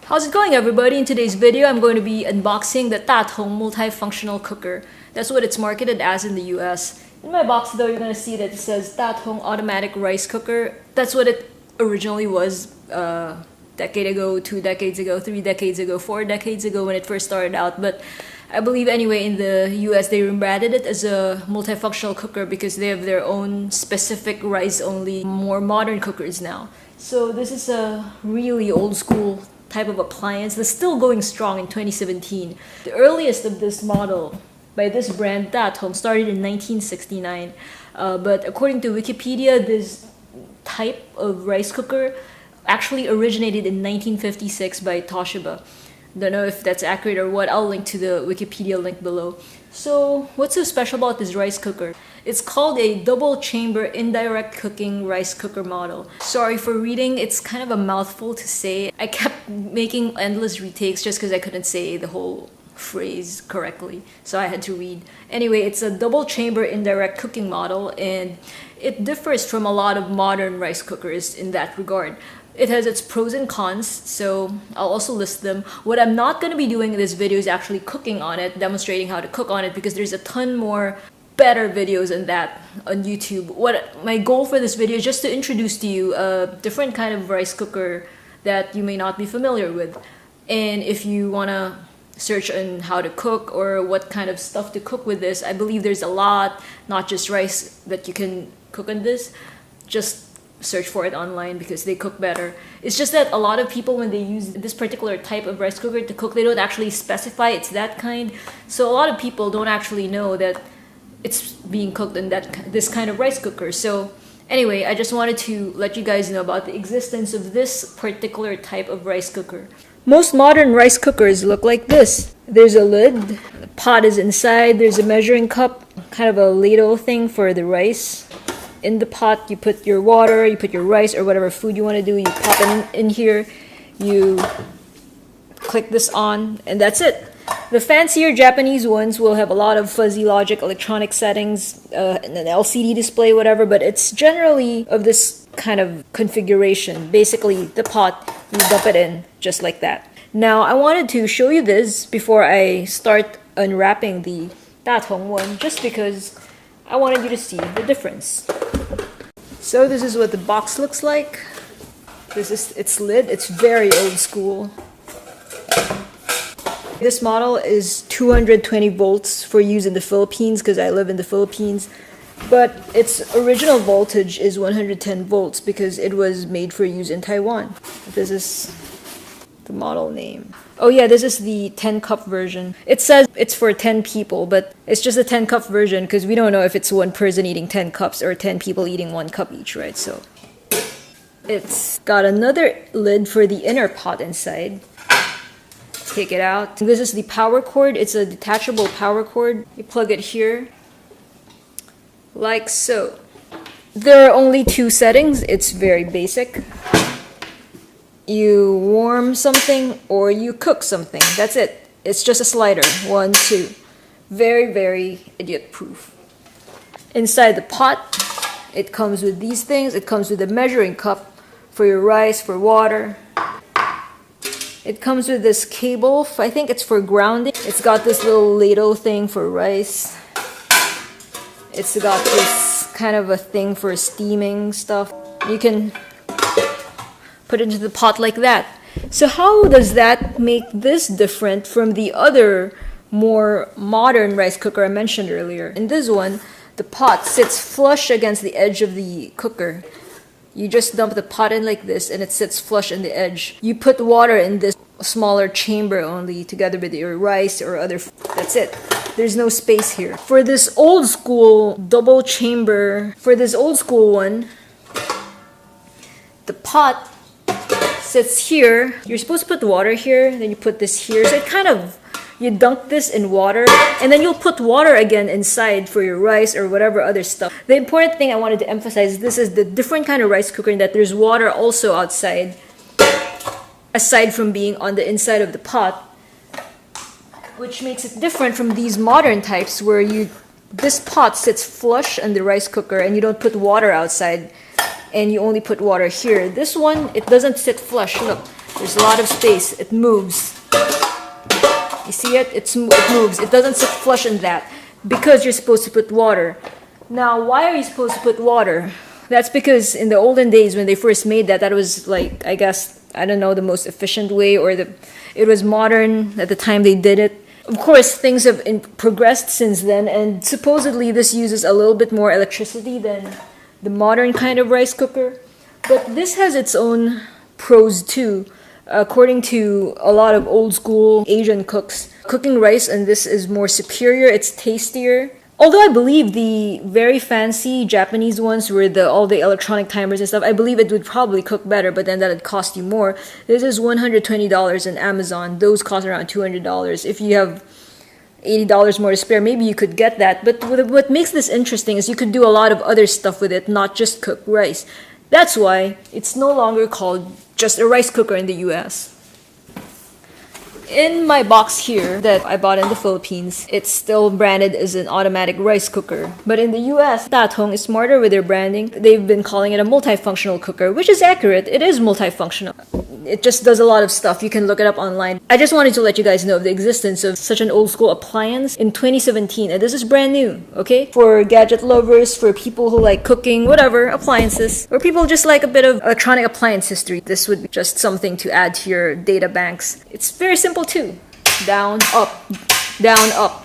How's it going, everybody? In today's video, I'm going to be unboxing the Tatung Multi-functional Cooker. That's what it's marketed as in the US. In my box though, you're going to see that it says Tatung Automatic Rice Cooker. That's what it originally was a decade ago, 2 decades ago, 3 decades ago, 4 decades ago when it first started out. But I believe anyway in the US they rebranded it as a multifunctional cooker because they have their own specific rice-only, more modern cookers now. So this is a really old school type of appliance that's still going strong in 2017. The earliest of this model by this brand, Tatung, started in 1969. But according to Wikipedia, this type of rice cooker actually originated in 1956 by Toshiba. Don't know if that's accurate or what. I'll link to the Wikipedia link below. So what's so special about this rice cooker? It's called a double chamber indirect cooking rice cooker model. Sorry for reading, it's kind of a mouthful to say. I kept making endless retakes just because I couldn't say the whole phrase correctly, so I had to read. Anyway, it's a double chamber indirect cooking model, and it differs from a lot of modern rice cookers in that regard. It has its pros and cons, so I'll also list them. What I'm not going to be doing in this video is actually cooking on it, demonstrating how to cook on it, because there's a ton more better videos than that on YouTube. What my goal for this video is just to introduce to you a different kind of rice cooker that you may not be familiar with. And if you want to search on how to cook or what kind of stuff to cook with this, I believe there's a lot, not just rice, that you can cook on this. Just search for it online because they cook better. It's just that a lot of people, when they use this particular type of rice cooker to cook, they don't actually specify it's that kind. So a lot of people don't actually know that it's being cooked in this kind of rice cooker. So anyway, I just wanted to let you guys know about the existence of this particular type of rice cooker. Most modern rice cookers look like this. There's a lid, the pot is inside, there's a measuring cup, kind of a ladle thing for the rice. In the pot, you put your water, you put your rice or whatever food you want to do, you pop it in here, you click this on, and that's it. The fancier Japanese ones will have a lot of fuzzy logic, electronic settings, and an LCD display, whatever, but it's generally of this kind of configuration. Basically, the pot, you dump it in just like that. Now, I wanted to show you this before I start unwrapping the Tatung one, just because I wanted you to see the difference. So this is what the box looks like. This is its lid. It's very old school. This model is 220 volts for use in the Philippines because I live in the Philippines. But its original voltage is 110 volts because it was made for use in Taiwan. This is the model name. Oh yeah, this is the 10-cup version. It says it's for 10 people, but it's just a 10-cup version because we don't know if it's one person eating 10 cups or 10 people eating 1 cup each, right? So it's got another lid for the inner pot inside. Take it out. This is the power cord. It's a detachable power cord. You plug it here, like so. There are only 2 settings. It's very basic. You warm something or you cook something. That's it. It's just a slider. 1, 2. Very, very idiot-proof. Inside the pot, it comes with these things. It comes with a measuring cup for your rice, for water. It comes with this cable. I think it's for grounding. It's got this little ladle thing for rice. It's got this kind of a thing for steaming stuff. You can put it into the pot like that. So how does that make this different from the other more modern rice cooker I mentioned earlier? In this one, the pot sits flush against the edge of the cooker. You just dump the pot in like this and it sits flush on the edge. You put water in this smaller chamber only together with your rice or other that's it. There's no space here. For this old school double chamber, for this old school one, the pot sits here. You're supposed to put water here, then you put this here. So it kind of, you dunk this in water, and then you'll put water again inside for your rice or whatever other stuff. The important thing I wanted to emphasize, this is the different kind of rice cooker in that there's water also outside, aside from being on the inside of the pot, which makes it different from these modern types where this pot sits flush on the rice cooker and you don't put water outside and you only put water here. This one, it doesn't sit flush. Look, There's a lot of space. It moves. You see it? It moves. It doesn't sit flush in that because you're supposed to put water. Now, why are you supposed to put water? That's because in the olden days when they first made that was like, I guess, I don't know, the most efficient way, or it was modern at the time they did it. Of course, things have progressed since then, and supposedly this uses a little bit more electricity than the modern kind of rice cooker. But this has its own pros too. According to a lot of old school Asian cooks, cooking rice and this is more superior, it's tastier. Although I believe the very fancy Japanese ones with all the electronic timers and stuff, I believe it would probably cook better, but then that'd cost you more. This is $120 in Amazon. Those cost around $200. If you have $80 more to spare, maybe you could get that. But what makes this interesting is you could do a lot of other stuff with it, not just cook rice. That's why it's no longer called just a rice cooker in the US. In my box here that I bought in the Philippines, it's still branded as an automatic rice cooker. But in the US, Tatung is smarter with their branding. They've been calling it a multifunctional cooker, which is accurate. It is multifunctional. It just does a lot of stuff. You can look it up online. I just wanted to let you guys know of the existence of such an old school appliance in 2017. And this is brand new, okay? For gadget lovers, for people who like cooking, whatever, appliances, or people just like a bit of electronic appliance history. This would be just something to add to your data banks. It's very simple too. Down, up,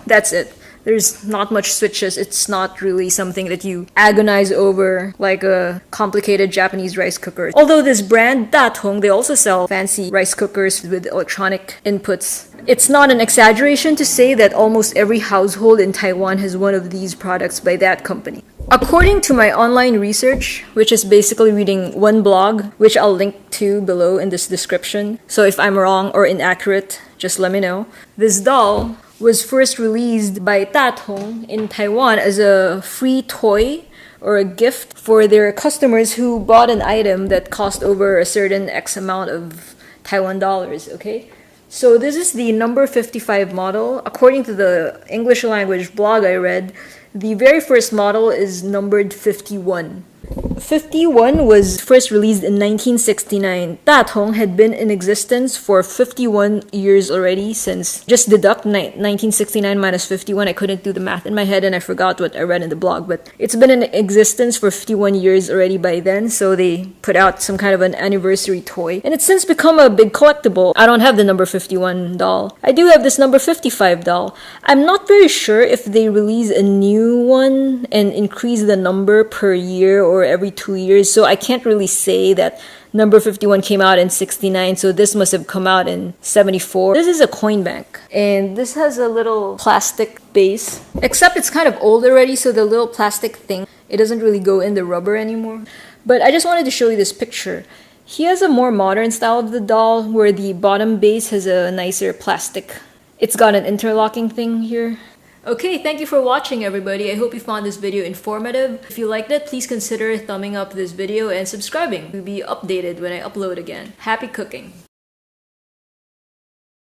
that's it. There's not much switches. It's not really something that you agonize over like a complicated Japanese rice cooker. Although this brand, Tatung, they also sell fancy rice cookers with electronic inputs. It's not an exaggeration to say that almost every household in Taiwan has one of these products by that company. According to my online research, which is basically reading one blog, which I'll link to below in this description, so if I'm wrong or inaccurate, just let me know. This doll was first released by Tatung in Taiwan as a free toy or a gift for their customers who bought an item that cost over a certain X amount of Taiwan dollars, okay? So this is the number 55 model. According to the English language blog I read, the very first model is numbered 51. 51 was first released in 1969. Tatung had been in existence for 51 years already since, just deduct 1969 minus 51. I couldn't do the math in my head and I forgot what I read in the blog, but it's been in existence for 51 years already by then, so they put out some kind of an anniversary toy. And it's since become a big collectible. I don't have the number 51 doll. I do have this number 55 doll. I'm not very sure if they release a new one and increase the number per year or every 2 years, so I can't really say that number 51 came out in 69, so this must have come out in 74. This is a coin bank, and this has a little plastic base, except it's kind of old already, so the little plastic thing, it doesn't really go in the rubber anymore. But I just wanted to show you this picture. He has a more modern style of the doll, where the bottom base has a nicer plastic. It's got an interlocking thing here. Okay, thank you for watching, everybody. I hope you found this video informative. If you liked it, please consider thumbing up this video and subscribing to be updated when I upload again. Happy cooking!